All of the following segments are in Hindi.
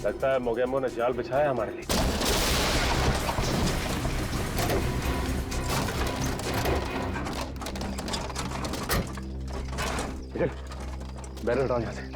लगता है मोगेम्बो ने जाल बिछाया हमारे लिए। बैरल डाल यहाँ से।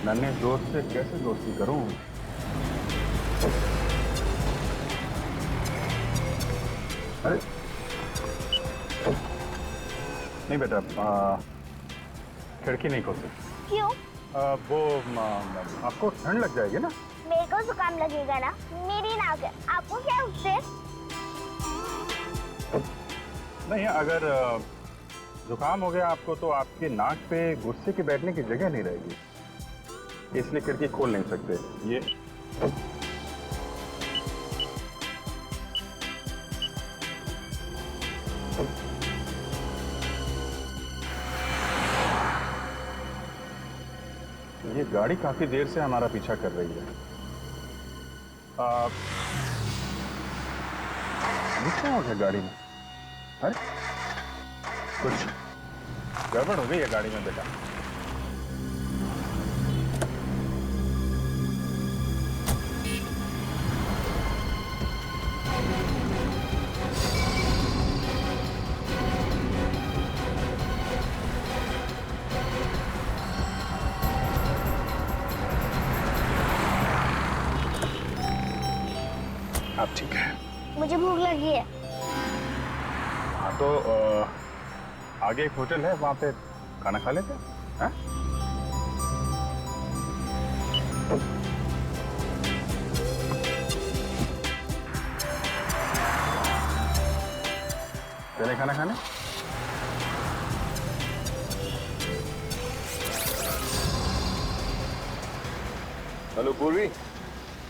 नन्हे दोस्त से कैसे दोस्ती करूं? अरे नहीं बेटा, खिड़की नहीं खोल सकती। क्यों? वो आपको ठंड लग जाएगी ना। मेरे को जुकाम लगेगा ना, मेरी नाक है, आपको क्या उससे? नहीं, अगर जुकाम हो गया आपको तो आपके नाक पे गुस्से के बैठने की जगह नहीं रहेगी, इसलिए खिड़की खोल नहीं सकते। ये गाड़ी काफी देर से हमारा पीछा कर रही है। क्या हो गया गाड़ी में? अरे कुछ गड़बड़ हो गई है गाड़ी में बेटा। अब ठीक है। मुझे भूख लगी है। हाँ तो आगे एक होटल है, वहां पे खाना खा लेते हैं। चले खाना खाने। हेलो पूर्वी,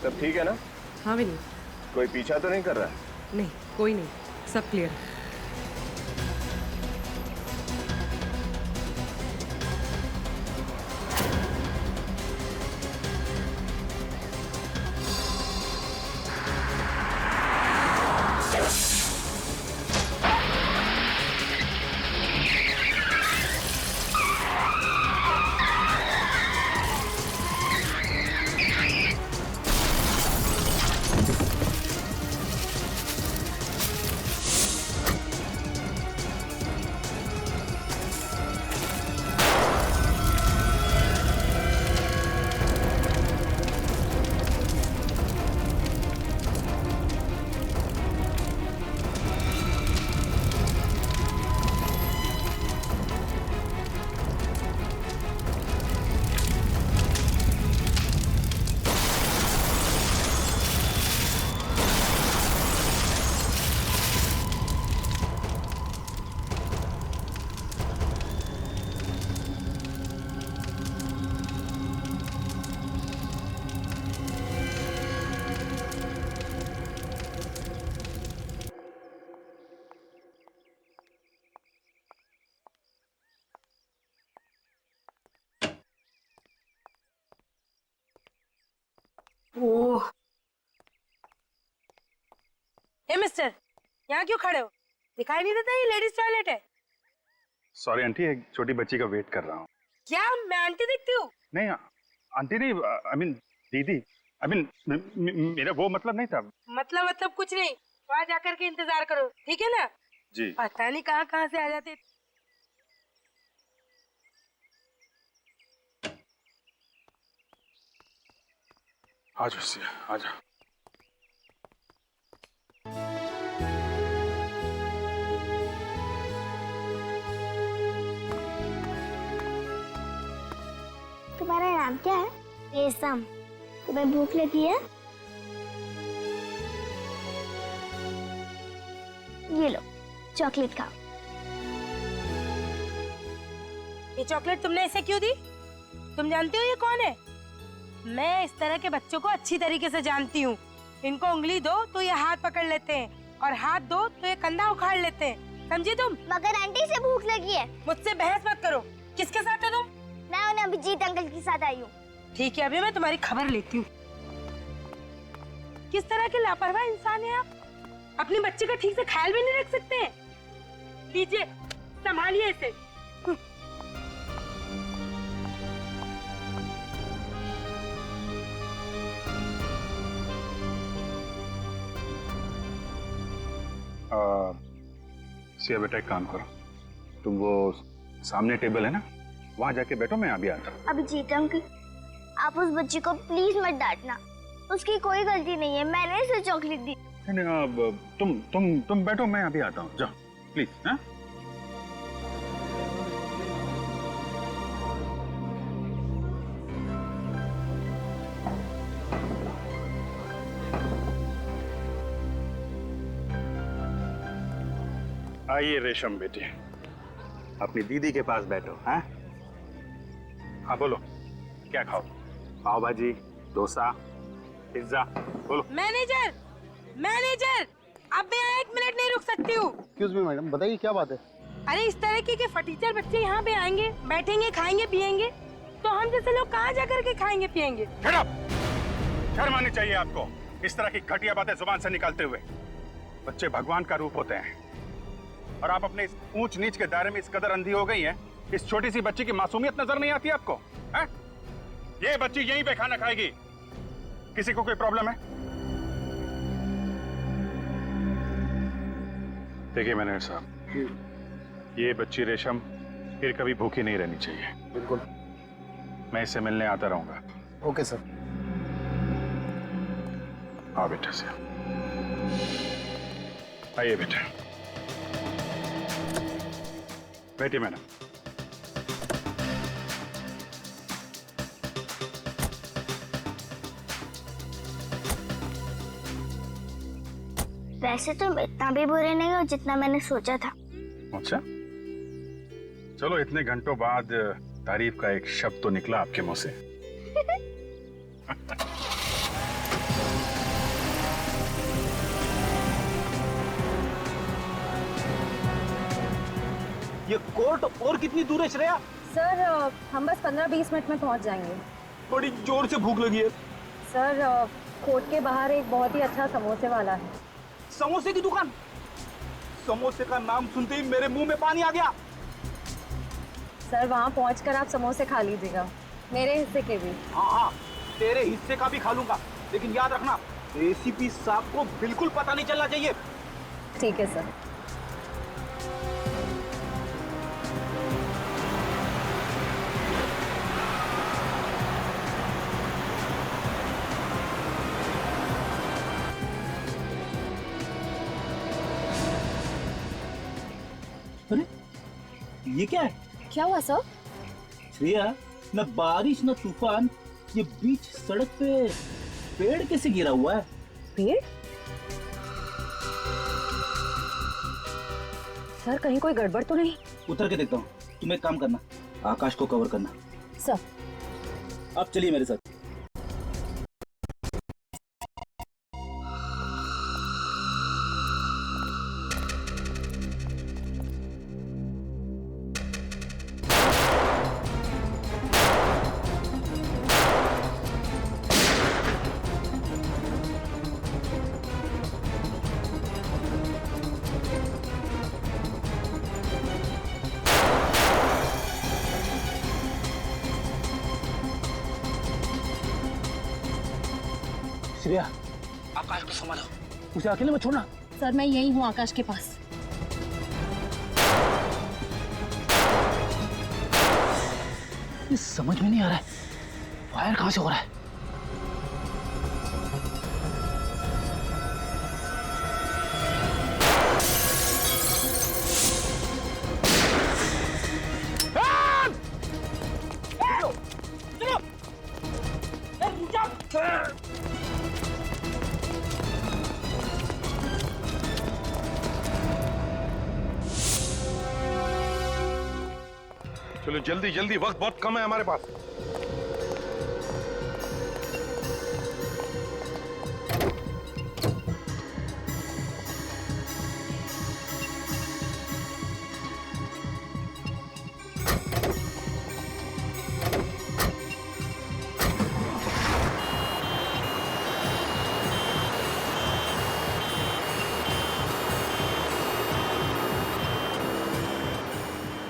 सब ठीक है ना? हाँ विनी। कोई पीछा तो नहीं कर रहा है? नहीं, कोई नहीं, सब क्लियर है। ओह, हे मिस्टर, यहाँ क्यों खड़े हो? दिखाई नहीं देता ये लेडीज टॉयलेट है? सॉरी आंटी, एक छोटी बच्ची का वेट कर रहा हूँ। क्या मैं आंटी दिखती हूँ? नहीं आंटी नहीं, आई मीन दीदी, आई मीन मेरा वो मतलब नहीं था। मतलब कुछ नहीं, वहाँ जाकर के इंतजार करो, ठीक है ना? जी। पता नहीं कहाँ से आ जाते। आजा सिया, आजा। तुम्हारा नाम क्या है? रेशम। तुम्हें भूख लगी है? ये लो चॉकलेट खाओ। ये चॉकलेट तुमने इसे क्यों दी? तुम जानती हो ये कौन है? मैं इस तरह के बच्चों को अच्छी तरीके से जानती हूँ। इनको उंगली दो तो ये हाथ पकड़ लेते हैं और हाथ दो तो ये कंधा उखाड़ लेते हैं। समझी तुम? मगर आंटी से भूख लगी है। मुझसे बहस मत करो। किसके साथ हो तुम? मैं उन्हें अभिजीत अंकल के साथ आई हूँ। ठीक है, अभी मैं तुम्हारी खबर लेती हूँ। किस तरह के लापरवाह इंसान हैं आप? अपने बच्चे का ठीक से ख्याल भी नहीं रख सकते हैं। लीजिए, संभालिए इसे। सिया बेटा एक काम करो, तुम वो सामने टेबल है ना, वहां जाके बैठो, मैं अभी आता हूँ। अभिजीत अंकल, आप उस बच्ची को प्लीज मत डांटना। उसकी कोई गलती नहीं है, मैंने इसे चॉकलेट दी। नहीं, तुम बैठो, मैं अभी आता हूँ, जाओ प्लीज। हाँ आइए रेशम बेटी, अपनी दीदी के पास बैठो। हाँ हाँ बोलो, क्या खाओ? पाव भाजी, डोसा, पिज्जा, बोलो। मैनेजर, मैनेजर, अब मैं 1 मिनट नहीं रुक सकती हूँ। एक्सक्यूज मी मैडम, बताइए क्या बात है? अरे इस तरह के फटीचर बच्चे यहाँ पे आएंगे, बैठेंगे, खाएंगे, पिएंगे, तो हम जैसे लोग कहाँ जा करके खाएंगे पिएंगे? शर्म आनी चाहिए आपको इस तरह की घटिया बातें जुबान से निकालते हुए। बच्चे भगवान का रूप होते हैं और आप अपने इस ऊंच नीच के दायरे में इस कदर अंधी हो गई हैं, इस छोटी सी बच्ची की मासूमियत नजर नहीं आती आपको? है? ये बच्ची यहीं पे खाना खाएगी, किसी को कोई प्रॉब्लम है? देखिए मैनेजर साहब, ये बच्ची रेशम फिर कभी भूखी नहीं रहनी चाहिए। बिल्कुल, मैं इससे मिलने आता रहूंगा। Okay sir. हाँ बेटा से आइए बेटा, बैठिए मैडम। वैसे तुम इतना भी बुरे नहीं हो जितना मैंने सोचा था। अच्छा, चलो इतने घंटों बाद तारीफ का एक शब्द तो निकला आपके मुंह से। ये कोर्ट और कितनी दूर है श्रेया? सर हम बस 15-20 मिनट में पहुंच जाएंगे। बड़ी जोर से भूख लगी है। सर कोर्ट के बाहर एक बहुत ही अच्छा समोसे वाला है। समोसे की दुकान? समोसे का नाम सुनते ही मेरे मुंह में पानी आ गया। सर वहां पहुंचकर आप समोसे खा लीजिएगा, मेरे हिस्से के भी। हाँ हाँ, तेरे हिस्से का भी खा लूंगा, लेकिन याद रखना एसीपी साहब को बिल्कुल पता नहीं चलना चाहिए। ठीक है सर। अरे ये क्या है? क्या हुआ सर? श्रेया, न बारिश न तूफान, ये बीच सड़क पे पेड़ कैसे गिरा हुआ है? पेड़? सर कहीं कोई गड़बड़ तो नहीं? उतर के देखता हूँ। तुम एक काम करना, आकाश को कवर करना। सर आप चलिए मेरे साथ। श्रेया, आकाश को संभालो, उसे अकेले मत छोड़ना। सर मैं यही हूँ आकाश के पास। ये समझ में नहीं आ रहा है, फायर कहाँ से हो रहा है? बोलो जल्दी जल्दी, वक्त बहुत कम है हमारे पास।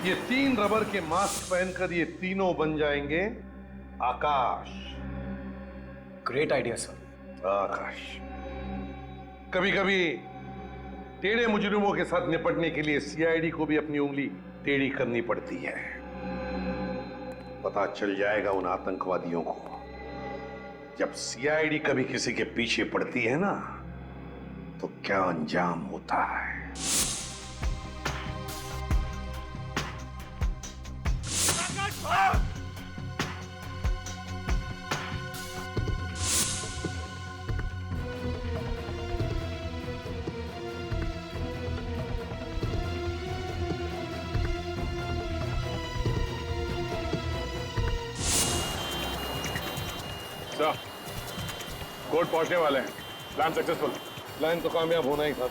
ये 3 रबर के मास्क पहनकर ये तीनों बन जाएंगे Akash. Great idea sir. Akash. कभी कभी टेढ़े मुजरिमों के साथ निपटने के लिए सीआईडी को भी अपनी उंगली टेढ़ी करनी पड़ती है। पता चल जाएगा उन आतंकवादियों को, जब सीआईडी कभी किसी के पीछे पड़ती है ना, तो क्या अंजाम होता है। कोर्ट पहुंचने वाले हैं। Plan successful. प्लान तो कामयाब होना ही था,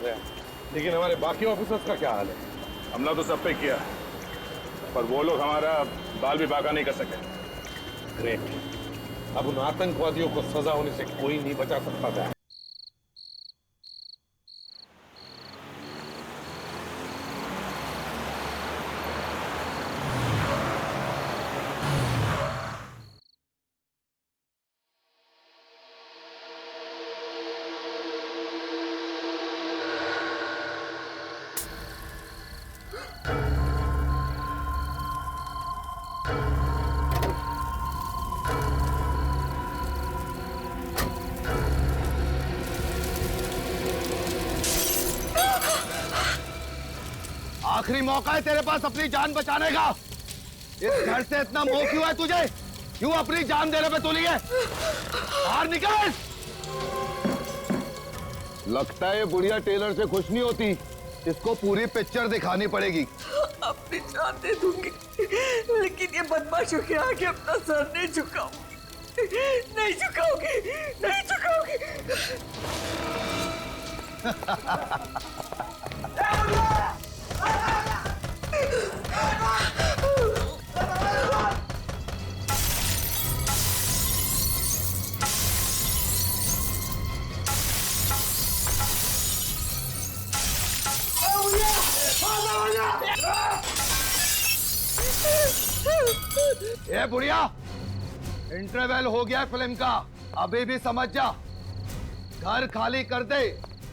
लेकिन हमारे बाकी ऑफिसर्स का क्या हाल है? हमला तो सब पे किया, पर वो लोग हमारा बाल भी बाका नहीं कर सके। ग्रेट। अब उन आतंकवादियों को सजा होने से कोई नहीं बचा सकता था। आखिरी मौका है तेरे पास अपनी जान बचाने का। इस घर से इतना मोह क्यों है तुझे? क्यों अपनी जान देने पे तुली है? बाहर निकल। लगता है ये बुढ़िया टेलर से खुश नहीं होती। इसको पूरी पिक्चर दिखानी पड़ेगी। अपनी जान दे दूंगी, लेकिन ये बदमाशों के आगे अपना सर नहीं झुकाऊंगी। नहीं झुकाओगी, नहीं झुकाओगी। ए बुढ़िया, इंटरवल हो गया फिल्म का, अभी भी समझ जा। घर खाली कर दे,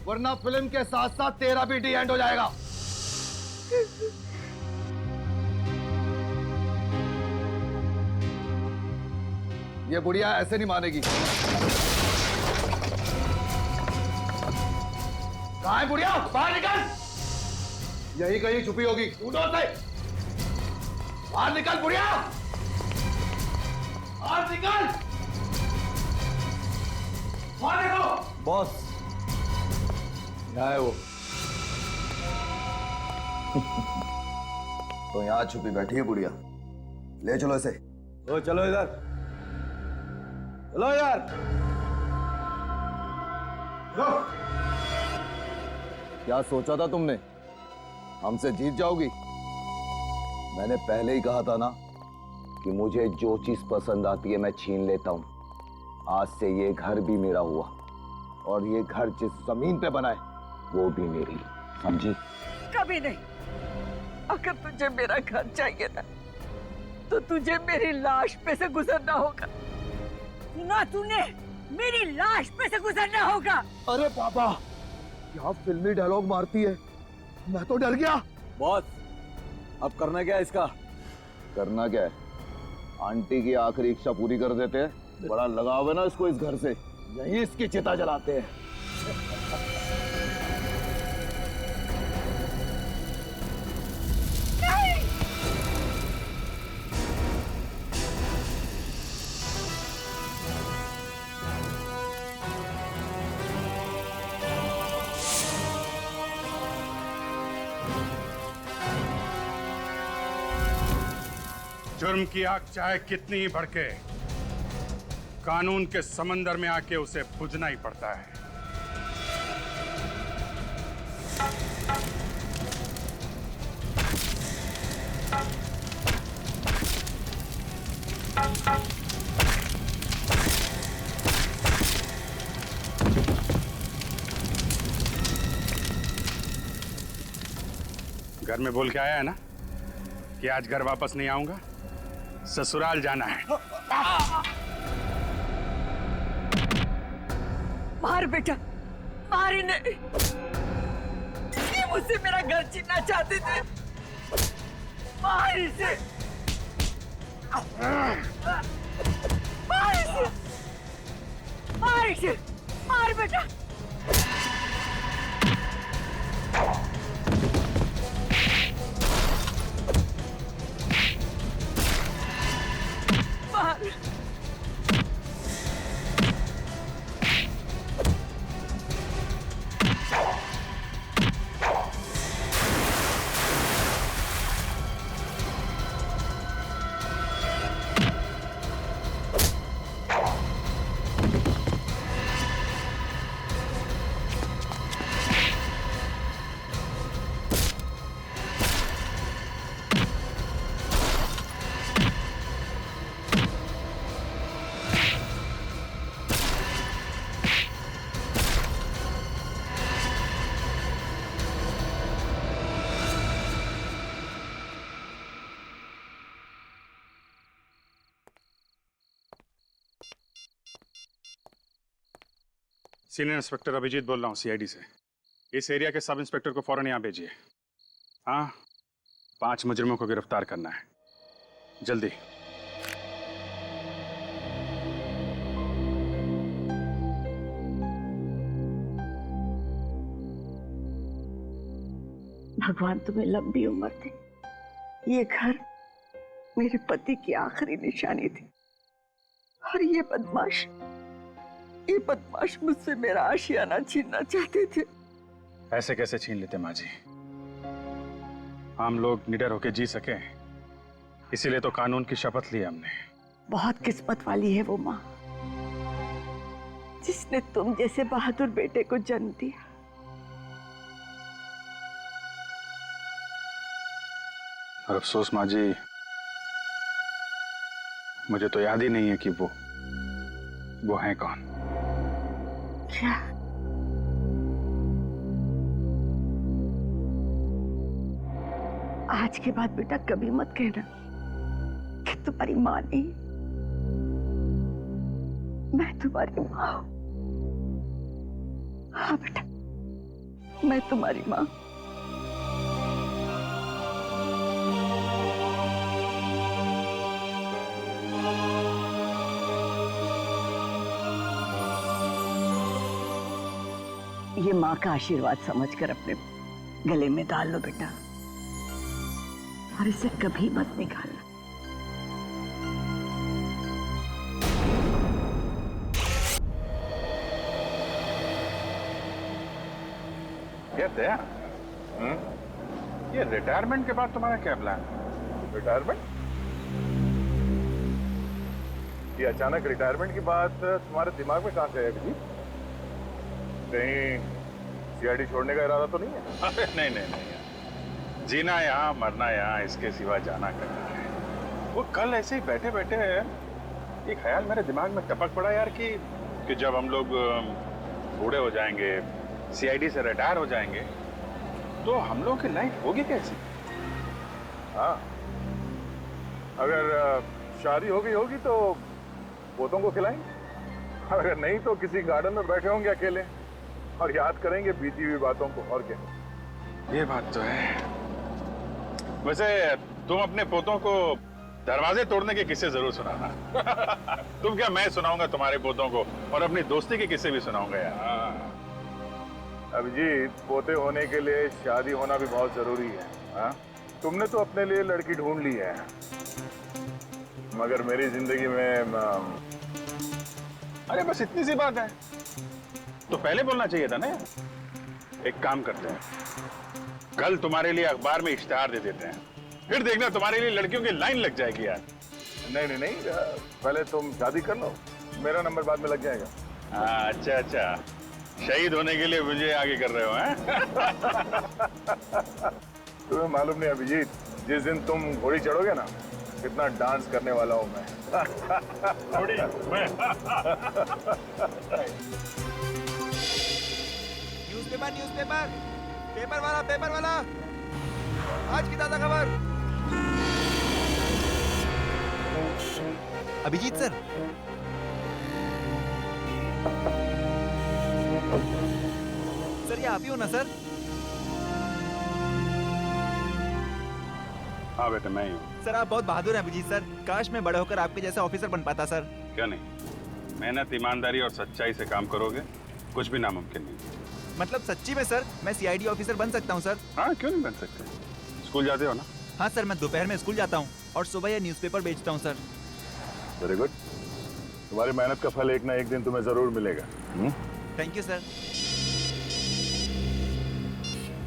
वरना फिल्म के साथ साथ तेरा भी डी एंड हो जाएगा। ये बुढ़िया ऐसे नहीं मानेगी। कहाँ है बुढ़िया? बाहर निकल। यही कहीं छुपी होगी, ढूंढो उसे। बाहर निकल बुढ़िया, बाहर निकल। बाहर देखो। बॉस, यहाँ है वो। तो यहाँ छुपी बैठी है बुढ़िया, ले चलो इसे। ओ चलो इधर, चलो यार। लो। क्या सोचा था तुमने, हमसे जीत जाओगी? मैंने पहले ही कहा था ना कि मुझे जो चीज पसंद आती है मैं छीन लेता हूं। आज से ये घर भी मेरा हुआ, और ये घर जिस जमीन पे बना है वो भी मेरी, समझी? कभी नहीं। अगर तुझे मेरा घर चाहिए ना, तो तुझे मेरी लाश पे से गुजरना होगा। सुना तूने? मेरी लाश पे से गुजरना होगा। अरे पापा, क्या फिल्मी डायलॉग मारती है, मैं तो डर गया। बॉस, अब करना क्या है इसका? करना क्या है? आंटी की आखिरी इच्छा पूरी कर देते हैं। बड़ा लगाव है ना इसको इस घर से, यही इसकी चिता जलाते हैं। जुर्म की आग चाहे कितनी ही भड़के, कानून के समंदर में आके उसे बुझना ही पड़ता है। घर में बोल के आया है ना कि आज घर वापस नहीं आऊंगा, ससुराल जाना है। मार बेटा, मार इन्हें। ये मुझसे मेरा घर छीनना चाहते थे। मार इसे, मार इसे, मार इसे, मार बेटा। मार। सीनियर इंस्पेक्टर अभिजीत बोल रहा हूँ सीआईडी से। इस एरिया के सब इंस्पेक्टर को फौरन यहाँ भेजिए। हाँ, 5 मुजरिमों को गिरफ्तार करना है, जल्दी। भगवान तुम्हें लंबी उम्र दे। ये घर मेरे पति की आखिरी निशानी थी और ये बदमाश मुझसे मेरा आशियाना छीनना चाहते थे। ऐसे कैसे छीन लेते माँ जी? हम लोग निडर होके जी सके, इसीलिए तो कानून की शपथ ली हमने। बहुत किस्मत वाली है वो माँ जिसने तुम जैसे बहादुर बेटे को जन्म दिया। और अफसोस माँ जी, मुझे तो याद ही नहीं है कि वो है कौन। क्या? आज के बाद बेटा कभी मत कहना कि तुम्हारी माँ नहीं, मैं तुम्हारी माँ हूं। हाँ बेटा, मैं तुम्हारी माँ। ये माँ का आशीर्वाद समझकर अपने गले में डाल लो बेटा, और इसे कभी मत निकालना। क्या दया? ये रिटायरमेंट के बाद तुम्हारा क्या प्लान? रिटायरमेंट? ये अचानक रिटायरमेंट की बात तुम्हारे दिमाग में कहां से है अभिजीत? कहीं सीआईडी छोड़ने का इरादा तो नहीं है? अरे नहीं, जीना यहाँ मरना यहाँ, इसके सिवा जाना करना है। वो कल ऐसे ही बैठे बैठे एक ख्याल मेरे दिमाग में टपक पड़ा यार कि जब हम लोग बूढ़े हो जाएंगे, सीआईडी से रिटायर हो जाएंगे, तो हम लोगों की लाइफ होगी कैसी? हाँ, अगर शादी होगी तो पोतों को खिलाएंगे, अगर नहीं तो किसी गार्डन में बैठे होंगे अकेले और याद करेंगे बीती हुई बातों को। और क्या? ये बात तो है। वैसे तुम अपने पोतों को दरवाजे तोड़ने के किस्से जरूर सुनाना। तुम क्या, मैं सुनाऊंगा तुम्हारे पोतों को, और अपनी दोस्ती के किस्से भी सुनाऊंगा यार। अभिजीत, पोते होने के लिए शादी होना भी बहुत जरूरी है। हाँ, तुमने तो अपने लिए लड़की ढूंढ ली है, मगर मेरी जिंदगी में अरे बस इतनी सी बात है तो पहले बोलना चाहिए था ना। एक काम करते हैं, कल तुम्हारे लिए अखबार में इश्तिहार दे देते हैं, फिर देखना तुम्हारे लिए लड़कियों की लाइन लग जाएगी यार। नहीं नहीं नहीं, पहले तुम शादी कर लो, मेरा नंबर बाद में लग जाएगा। हाँ, अच्छा अच्छा, शहीद होने के लिए मुझे आगे कर रहे हो हैं? तुम्हें मालूम नहीं अभिजीत, जिस दिन तुम घोड़ी चढ़ोगे ना, कितना डांस करने वाला हूं मैं। घोड़ी मैं। न्यूज़पेपर, पेपर वाला, आज की ताजा खबर। अभिजीत सर, सर ये आप ही हो ना सर? हाँ बेटा, मैं ही हूँ। सर आप बहुत बहादुर हैं अभिजीत सर। काश मैं बड़ा होकर आपके जैसा ऑफिसर बन पाता सर। क्या नहीं, मेहनत, ईमानदारी और सच्चाई से काम करोगे, कुछ भी नामुमकिन नहीं। मतलब सच्ची में सर, मैं सीआईडी ऑफिसर बन सकता हूँ सर? हाँ, क्यों नहीं बन सकते। स्कूल जाते हो ना? हाँ सर, मैं दोपहर में स्कूल जाता हूँ और सुबह ये न्यूज़पेपर बेचता हूँ सर। वेरी गुड, तुम्हारी मेहनत का फल एक ना एक दिन तुम्हें जरूर मिलेगा। Thank you sir.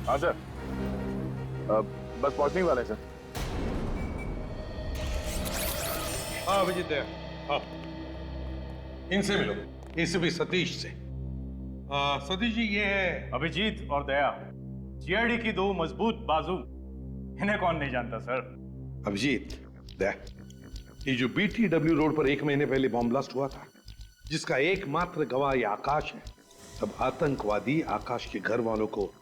हाँ सर, बस पहुंचने वाले हैं सर। हाँ अभिजीत, हाँ इनसे मिलो, एसीपी सतीश से। सतीश जी, ये है अभिजीत और दया, जीआईडी की दो मजबूत बाजू। इन्हें कौन नहीं जानता सर। अभिजीत, ये जो BTW रोड पर 1 महीने पहले बॉम्ब ब्लास्ट हुआ था, जिसका एकमात्र गवाह ये आकाश है। अब आतंकवादी आकाश के घर वालों को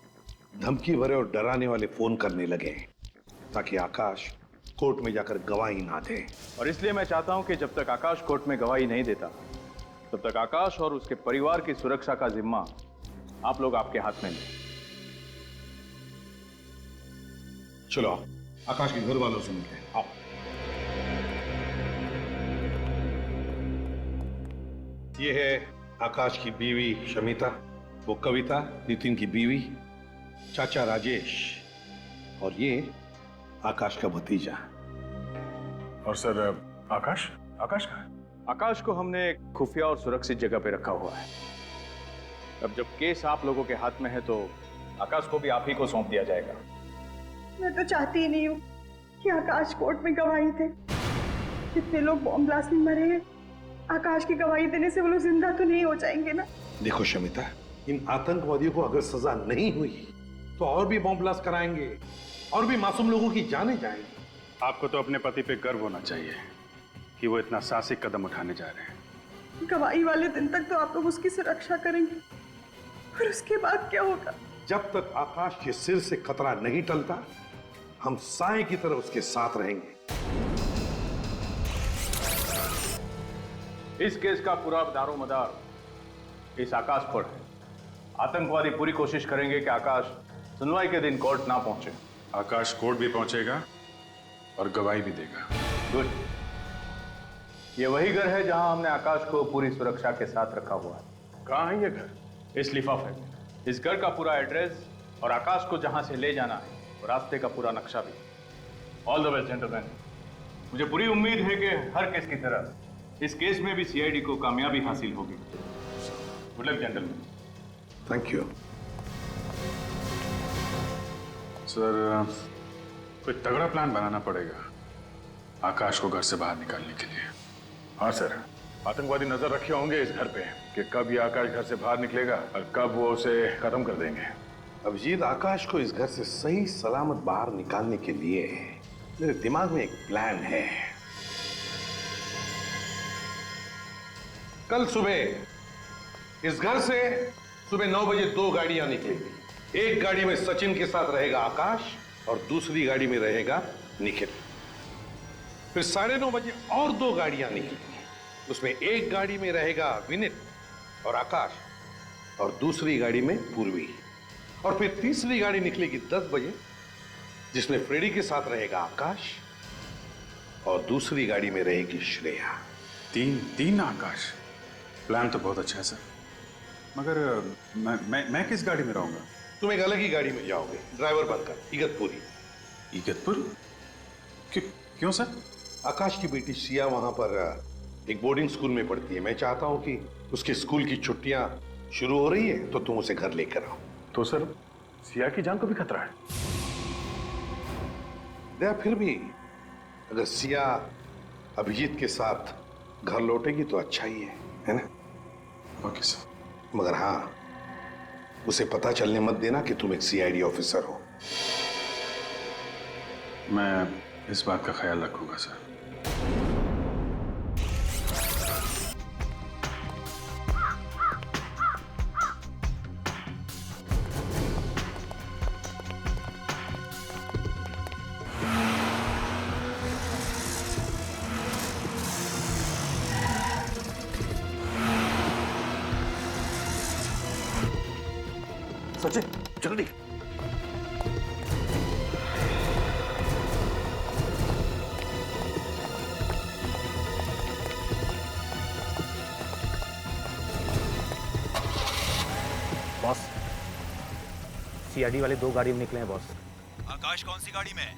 धमकी भरे और डराने वाले फोन करने लगे हैं, ताकि आकाश कोर्ट में जाकर गवाही ना दे। और इसलिए मैं चाहता हूं कि जब तक आकाश कोर्ट में गवाही नहीं देता, तब तक आकाश और उसके परिवार की सुरक्षा का जिम्मा आप लोग आपके हाथ में लें। चलो आकाश के घर वालों से मिलते हैं, आओ। ये है आकाश की बीवी शमिता, वो कविता नितिन की बीवी, चाचा राजेश, और ये आकाश का भतीजा। और सर आकाश कहाँ है? आकाश को हमने एक खुफिया और सुरक्षित जगह पे रखा हुआ है। अब जब केस आप लोगों के हाथ में है तो आकाश को भी आप ही को सौंप दिया जाएगा। मैं तो चाहती ही नहीं हूँ कि आकाश कोर्ट में गवाही दे। कितने लोग बॉम्ब ब्लास्ट में मरे हैं, आकाश की गवाही देने से वो लोग जिंदा तो नहीं हो जाएंगे ना। देखो शमिता, इन आतंकवादियों को अगर सजा नहीं हुई तो और भी बॉम्ब ब्लास्ट कराएंगे और भी मासूम लोगों की जानें जाएंगी। आपको तो अपने पति पे गर्व होना चाहिए कि वो इतना साहसिक कदम उठाने जा रहे हैं। गवाही वाले दिन तक तो आप लोग उसकी सुरक्षा करेंगे, और उसके बाद क्या होगा? जब तक आकाश के सिर से खतरा नहीं टलता, हम साए की तरह उसके साथ रहेंगे। इस केस का पूरा दारोमदार इस आकाश पर है। आतंकवादी पूरी कोशिश करेंगे कि आकाश सुनवाई के दिन कोर्ट ना पहुंचे। आकाश कोर्ट भी पहुंचेगा और गवाही भी देगा। गुड। ये वही घर है जहां हमने आकाश को पूरी सुरक्षा के साथ रखा हुआ है। कहाँ है ये घर? इस लिफाफे में। इस घर का पूरा एड्रेस और आकाश को जहां से ले जाना है और रास्ते का पूरा नक्शा भी। All the best gentleman. मुझे पूरी उम्मीद है कि हर केस की तरह इस केस में भी सीआईडी को कामयाबी हासिल होगी। Good luck gentleman. Thank you sir. कोई तगड़ा प्लान बनाना पड़ेगा आकाश को घर से बाहर निकालने के लिए। हाँ सर, आतंकवादी नजर रखे होंगे इस घर पे कि कब ये आकाश घर से बाहर निकलेगा और कब वो उसे खत्म कर देंगे। अभिजीत, आकाश को इस घर से सही सलामत बाहर निकालने के लिए मेरे दिमाग में एक प्लान है। कल सुबह इस घर से सुबह 9 बजे 2 गाड़ियां निकलेगी। एक गाड़ी में सचिन के साथ रहेगा आकाश और दूसरी गाड़ी में रहेगा निखिल। फिर 9:30 बजे और 2 गाड़ियां निकलेंगी। उसमें एक गाड़ी में रहेगा विनित और आकाश और दूसरी गाड़ी में पूर्वी। और फिर तीसरी गाड़ी निकलेगी 10 बजे, जिसमें फ्रेडी के साथ रहेगा आकाश और दूसरी गाड़ी में रहेगी श्रेया। तीन आकाश। प्लान तो बहुत अच्छा है सर, मगर मैं किस गाड़ी में रहूंगा? तुम एक अलग ही गाड़ी में जाओगे, ड्राइवर बनकर। इगतपुरी। क्यों सर? आकाश की बेटी सिया वहां पर एक बोर्डिंग स्कूल में पढ़ती है। मैं चाहता हूं कि उसके स्कूल की छुट्टियां शुरू हो रही है तो तुम उसे घर लेकर आओ। तो सर सिया की जान को भी खतरा है। फिर भी अगर सिया अभिजीत के साथ घर लौटेगी तो अच्छा ही है ना? Okay sir. मगर हाँ, उसे पता चलने मत देना कि तुम एक सीआईडी ऑफिसर हो। मैं इस बात का ख्याल रखूंगा सर। सचिन जल्दी। बॉस, सीआईडी वाले 2 गाड़ी में निकले हैं बॉस। आकाश कौन सी गाड़ी में है?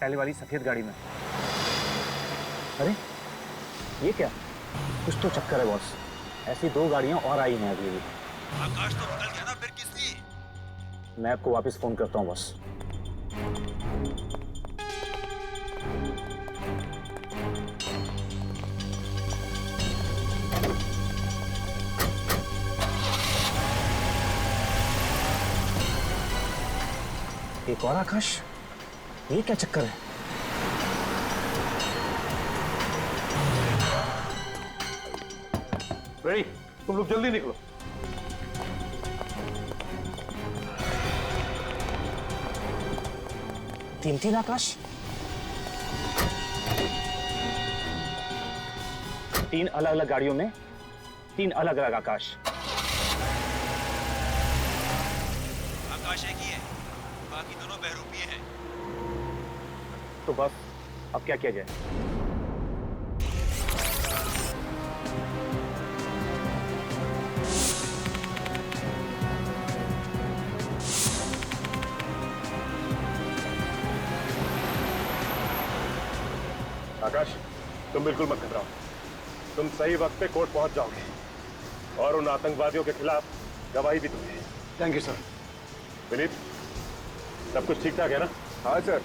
पहले वाली सफेद गाड़ी में। अरे ये क्या, कुछ तो चक्कर है बॉस। ऐसी 2 गाड़ियां और आई हैं अभी भी। आकाश तो निकल गया ना, फिर किस लिए? मैं आपको वापस फोन करता हूँ बॉस। एक और आकाश, ये क्या चक्कर है? रेडी, तुम लोग जल्दी निकलो। तीन आकाश, 3 अलग अलग गाड़ियों में 3 अलग अलग आकाश। आकाश एक ही है, बाकी दोनों बहरूपीय हैं। तो बस अब क्या किया जाए? आकाश, तुम बिल्कुल मत घबराओ। तुम सही वक्त पे कोर्ट पहुंच जाओगे और उन आतंकवादियों के खिलाफ गवाही भी दोगे। Thank you sir. विनीत, सब कुछ ठीक ठाक है ना? हाँ सर,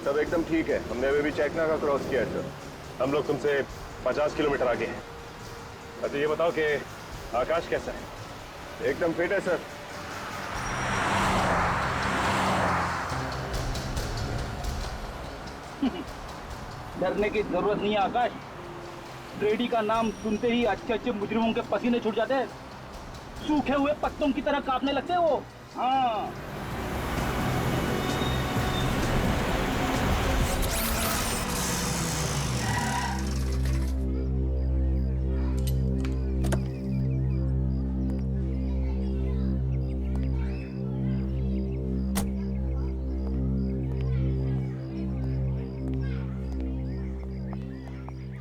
सब एकदम ठीक है। हमने अभी भी चेकना का क्रॉस किया है सर। हम लोग तुमसे 50 किलोमीटर आगे हैं। अच्छा ये बताओ कि आकाश कैसा है? एकदम फिट है सर। डरने की जरूरत नहीं है आकाश। ब्रेडी का नाम सुनते ही अच्छे अच्छे मुजरिमों के पसीने छूट जाते हैं, सूखे हुए पत्तों की तरह कांपने लगते हैं वो। हाँ,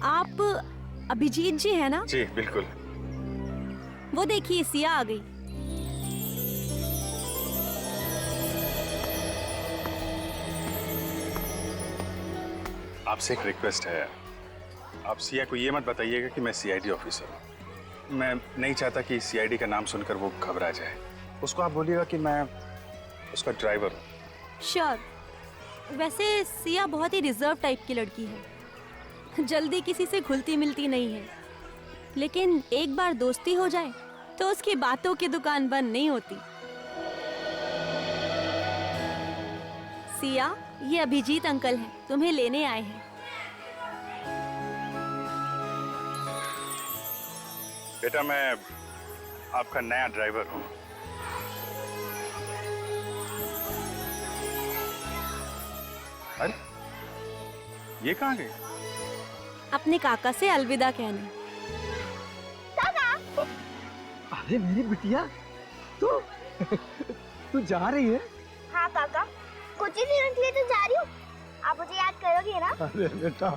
आप अभिजीत जी है ना? जी बिल्कुल। वो देखिए सिया आ गई। आपसे एक रिक्वेस्ट है, आप सिया को ये मत बताइएगा कि मैं सीआईडी ऑफिसर हूँ। मैं नहीं चाहता कि सीआईडी का नाम सुनकर वो घबरा जाए। उसको आप बोलिएगा कि मैं उसका ड्राइवर हूँ। श्योर। वैसे सिया बहुत ही रिजर्व टाइप की लड़की है, जल्दी किसी से घुलती मिलती नहीं है, लेकिन एक बार दोस्ती हो जाए तो उसकी बातों की दुकान बंद नहीं होती। सिया, ये अभिजीत अंकल हैं, तुम्हें लेने आए हैं। बेटा, मैं आपका नया ड्राइवर हूँ। अरे ये कहाँ गए? अपने काका से अलविदा कहने। अरे मेरी बिटिया, तू जा रही है? हाँ काका, कुछ ही दिनों के लिए तो जा रही हूँ। आप मुझे याद करोगे ना? अरे बेटा,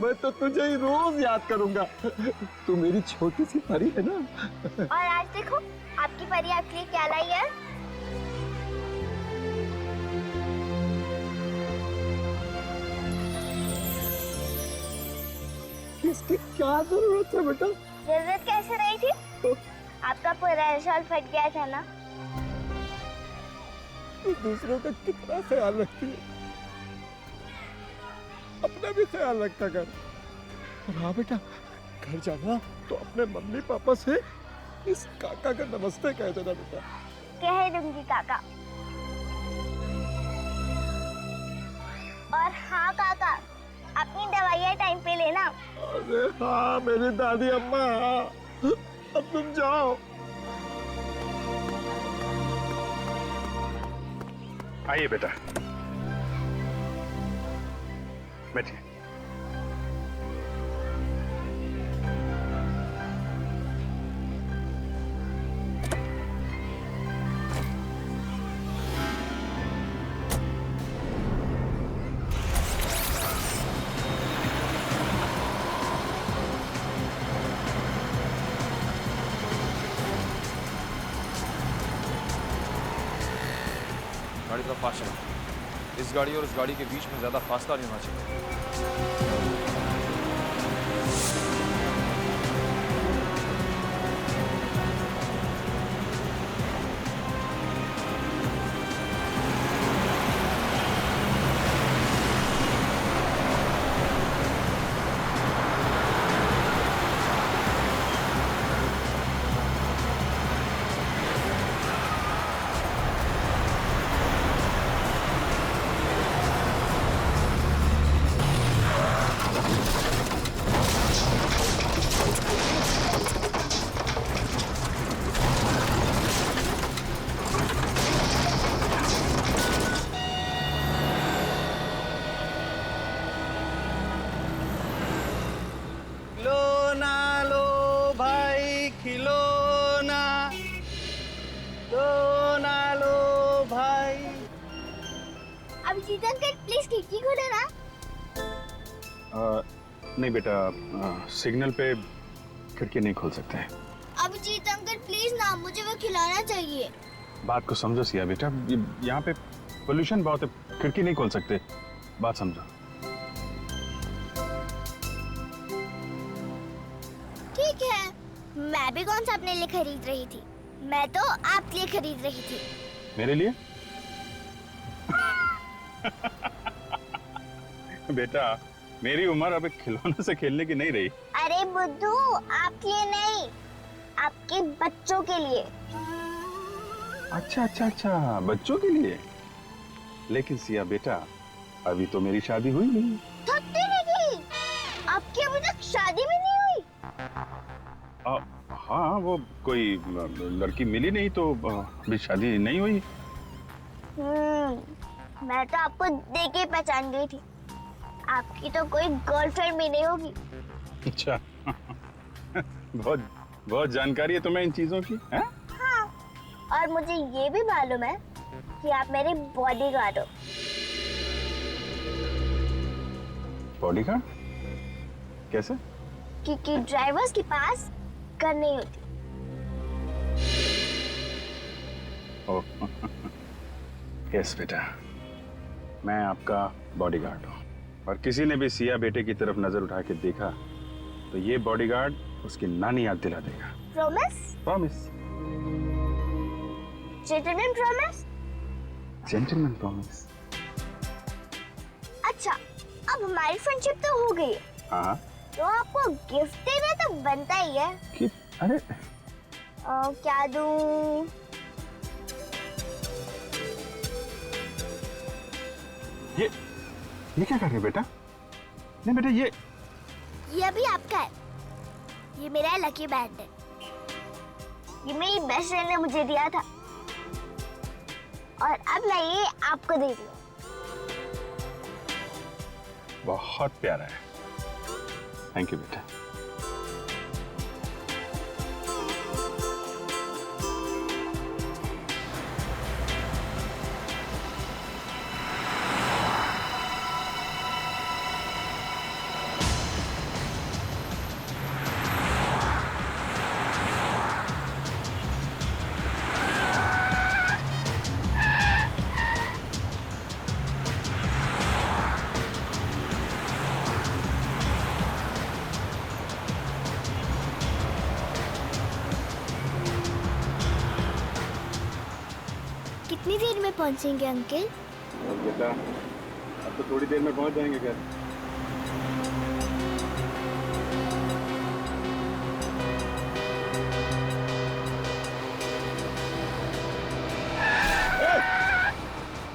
मैं तो तुझे ही रोज याद करूंगा। तू मेरी छोटी सी परी है ना। और आज देखो आपकी परी आपके लिए क्या लाई है। इसकी क्या जरूरत है बेटा? जरूरत कैसे रही थी? आपका पूरा शॉल फट गया था ना। तू दूसरों का कितना ख्याल रखती है, अपना भी ख्याल रखा कर। और हाँ बेटा, घर जाना तो अपने मम्मी पापा से इस काका का नमस्ते कह देना बेटा। कह दूंगी काका। और हाँ काका, अपनी दवाइयाँ टाइम पे लेना। अरे हाँ मेरी दादी अम्मा, अब तुम जाओ। आइए बेटा, बैठिए। गाड़ी थोड़ा फास्ट चला। इस गाड़ी और उस गाड़ी के बीच में ज्यादा फासला नहीं होना चाहिए। अभिजीत अंकल प्लीज खिड़की खोलो ना। नहीं बेटा, सिग्नल पे खिड़की नहीं खोल सकते हैं। अभिजीत अंकल प्लीज ना, मुझे वो खिलाना चाहिए। बात को समझो सिया बेटा, यहाँ पे पोल्यूशन बहुत है, खिड़की नहीं खोल सकते। बात समझो। ठीक है, मैं भी कौन सा अपने लिए खरीद रही थी, मैं तो आपके लिए खरीद रही थी। मेरे लिए? बेटा, मेरी उम्र अब खिलौने से खेलने की नहीं रही। अरे बुद्धू, आपके लिए नहीं, आपके बच्चों के लिए। अच्छा अच्छा अच्छा, बच्चों के लिए। लेकिन सिया बेटा, अभी तो मेरी शादी हुई नहीं। थकती नहीं, आपकी अभी तक शादी भी नहीं हुई। हाँ, वो कोई लड़की मिली नहीं तो अभी शादी नहीं हुई। मैं तो आपको देख के पहचान गई थी, आपकी तो कोई गर्लफ्रेंड भी नहीं होगी। अच्छा बहुत बहुत जानकारी है तुम्हें इन चीजों की, है? हाँ, और मुझे ये भी मालूम है कि आप मेरे बॉडीगार्ड हो। बॉडीगार्ड? कैसे? क्योंकि ड्राइवर्स के पास गन नहीं होती। यस बेटा, मैं आपका बॉडीगार्ड हूँ, और किसी ने भी सिया बेटे की तरफ नजर उठा के देखा तो ये बॉडीगार्ड उसकी नानी याद दिला देगा। Promise? Promise. Gentleman promise? Gentleman promise. अच्छा, अब हमारी फ्रेंडशिप तो हो गई है। हाँ। तो आपको गिफ्ट देना तो बनता ही है। कि अरे क्या दूं? ये क्या कर रहे हो बेटा? नहीं बेटा, ये अभी आपका है। ये मेरा लकी बैंड है, ये मेरी बेस्ट फ्रेंड ने मुझे दिया था, और अब मैं ये आपको दे रही हूँ। बहुत प्यारा है। थैंक यू बेटा। कितनी देर में पहुंचेंगे अंकल? बेटा, अब तो थोड़ी देर में पहुंच जाएंगे घर।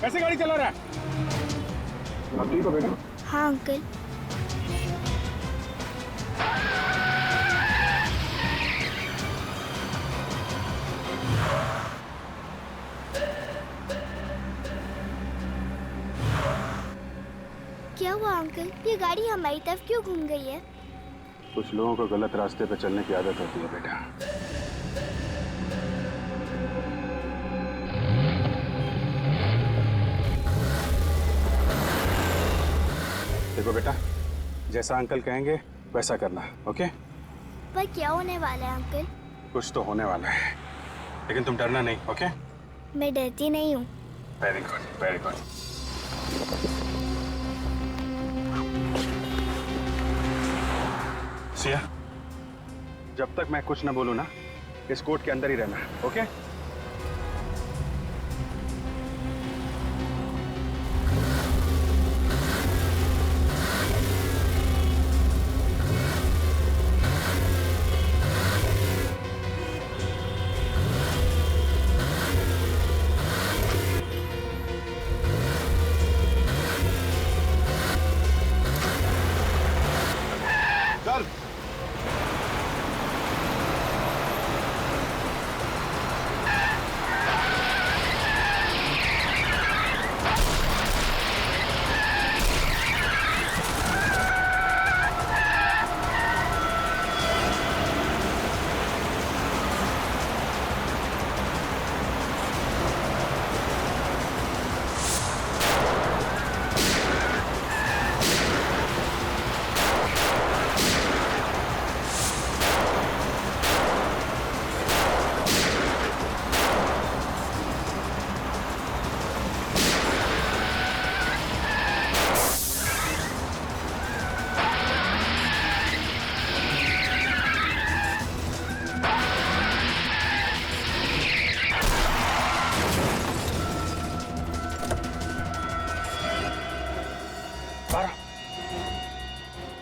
कैसे गाड़ी चला रहा है? आप ठीक हो बेटा? हाँ अंकल। क्या हुआ अंकल? ये गाड़ी हमारी तरफ क्यों घूम गई है? कुछ लोगों को गलत रास्ते पे चलने की आदत होती है बेटा। देखो बेटा, जैसा अंकल कहेंगे वैसा करना, ओके? पर क्या होने वाला है अंकल? कुछ तो होने वाला है, लेकिन तुम डरना नहीं, ओके? मैं डरती नहीं हूँ। Very good, very good. Siya, जब तक मैं कुछ न बोलूं ना, इस कोर्ट के अंदर ही रहना, ओके? चल।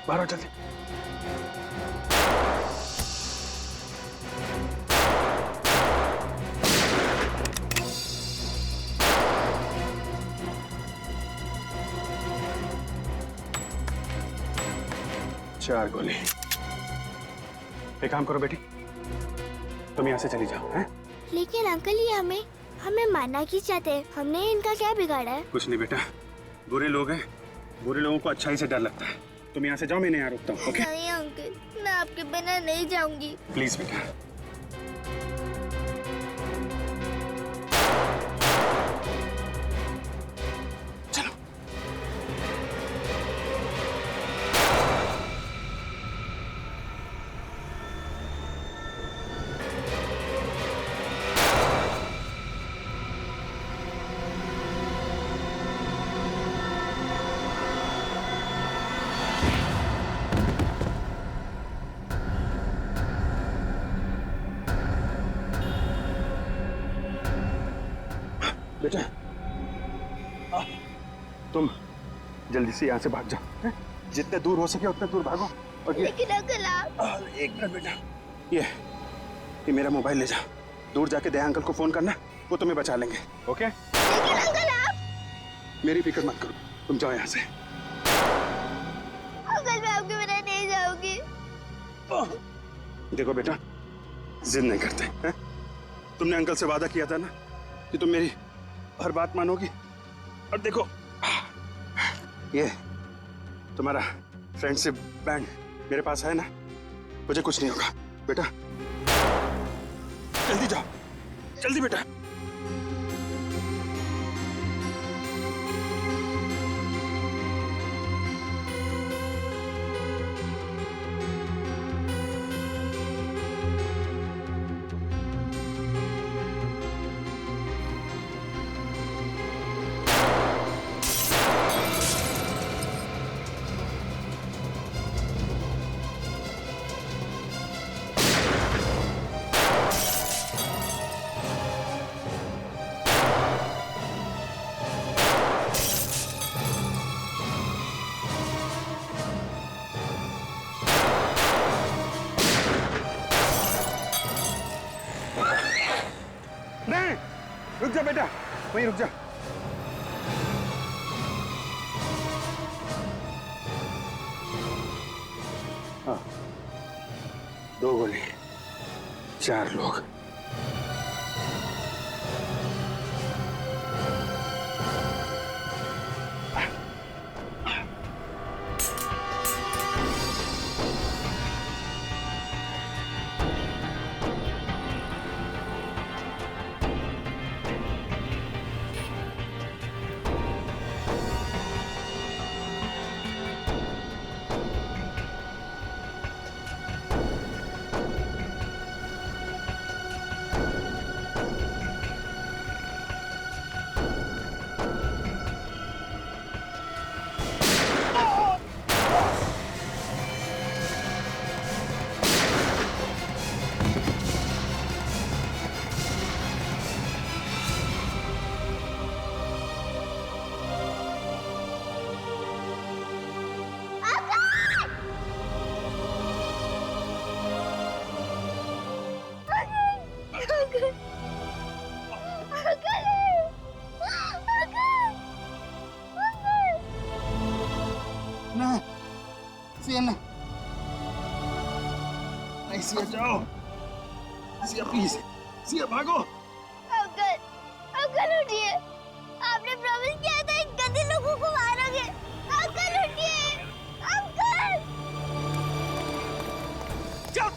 बाहर हो जल्दी। चार गोली। एक काम करो बेटी, तुम यहां से चली जाओ, हैं? लेकिन अंकल ये हमें मारना क्यों चाहते हैं? हमने इनका क्या बिगाड़ा है? कुछ नहीं बेटा, बुरे लोग हैं, बुरे लोगों को अच्छाई से डर लगता है। तुम यहाँ से जाओ, मैं यहाँ रुकता हूँ, ओके? नहीं अंकल, मैं आपके बिना नहीं जाऊंगी। प्लीज बेटा। चलो। बेटा, तुम जल्दी से यहाँ से भाग जाओ, हैं? जितने दूर हो सके उतने दूर भागो। और लेकिन अंकल आप... एक मिनट बेटा, ये मेरा मोबाइल ले जाओ, दूर जाके दया अंकल को फोन करना, वो तुम्हें बचा लेंगे, ओके? लेकिन अंकल आप... मेरी फिक्र मत करो, तुम जाओ यहाँ से। अंकल मैं आपके बिना नहीं जाऊंगी। देखो बेटा, जिद नहीं करते, हैं? तुमने अंकल से वादा किया था ना कि तुम मेरी हर बात मानोगी। और देखो, ये तुम्हारा फ्रेंडशिप बैंड मेरे पास है ना, मुझे कुछ नहीं होगा बेटा। जल्दी जाओ, जल्दी बेटा। नहीं, रुक जा बेटा, वहीं रुक जा। 2 गोली, 4 लोग। सिया नहीं, सिया जाओ, सिया प्लीज, सिया भागो। अंकल, अंकल उठिए, आपने प्रॉमिस किया था इन गंदे लोगों को मारोगे। अंकल उठिए, अंकल। चल।